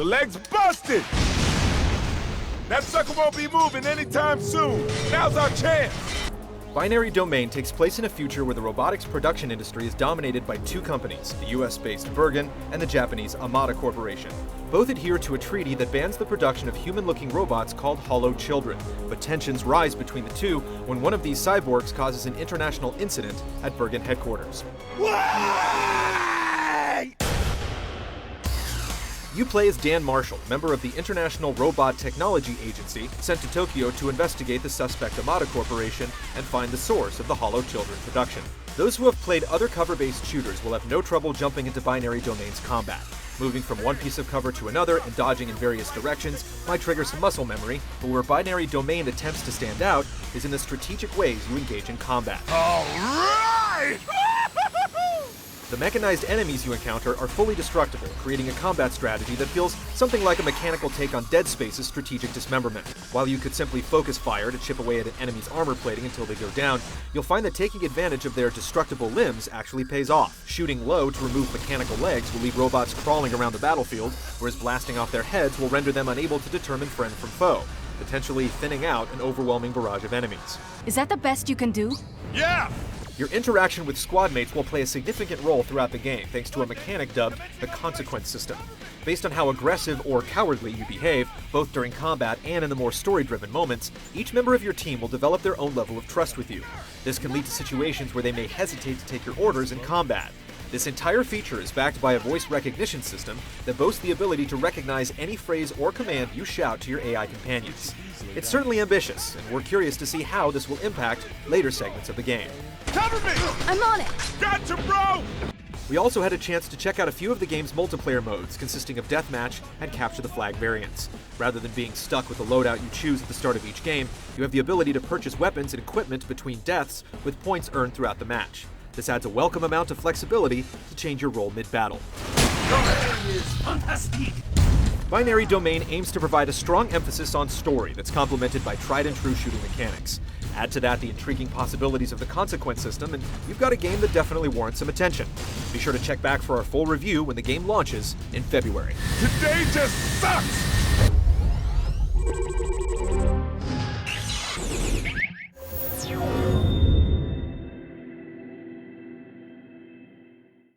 The leg's busted! That sucker won't be moving anytime soon. Now's our chance! Binary Domain takes place in a future where the robotics production industry is dominated by two companies, the US-based Bergen and the Japanese Amada Corporation. Both adhere to a treaty that bans the production of human-looking robots called Hollow Children, but tensions rise between the two when one of these cyborgs causes an international incident at Bergen headquarters. You play as Dan Marshall, member of the International Robot Technology Agency, sent to Tokyo to investigate the suspect Amada Corporation and find the source of the Hollow Children production. Those who have played other cover-based shooters will have no trouble jumping into Binary Domain's combat. Moving from one piece of cover to another and dodging in various directions might trigger some muscle memory, but where Binary Domain attempts to stand out is in the strategic ways you engage in combat. All right! The mechanized enemies you encounter are fully destructible, creating a combat strategy that feels something like a mechanical take on Dead Space's strategic dismemberment. While you could simply focus fire to chip away at an enemy's armor plating until they go down, you'll find that taking advantage of their destructible limbs actually pays off. Shooting low to remove mechanical legs will leave robots crawling around the battlefield, whereas blasting off their heads will render them unable to determine friend from foe, potentially thinning out an overwhelming barrage of enemies. Is that the best you can do? Yeah! Your interaction with squad mates will play a significant role throughout the game thanks to a mechanic dubbed the consequence system. Based on how aggressive or cowardly you behave, both during combat and in the more story-driven moments, each member of your team will develop their own level of trust with you. This can lead to situations where they may hesitate to take your orders in combat. This entire feature is backed by a voice recognition system that boasts the ability to recognize any phrase or command you shout to your AI companions. It's certainly ambitious, and we're curious to see how this will impact later segments of the game. Cover me! I'm on it! Gotcha, bro! We also had a chance to check out a few of the game's multiplayer modes, consisting of deathmatch and capture the flag variants. Rather than being stuck with the loadout you choose at the start of each game, you have the ability to purchase weapons and equipment between deaths with points earned throughout the match. This adds a welcome amount of flexibility to change your role mid-battle. Binary Domain aims to provide a strong emphasis on story that's complemented by tried-and-true shooting mechanics. Add to that the intriguing possibilities of the consequence system, and you've got a game that definitely warrants some attention. Be sure to check back for our full review when the game launches in February. Today just sucks!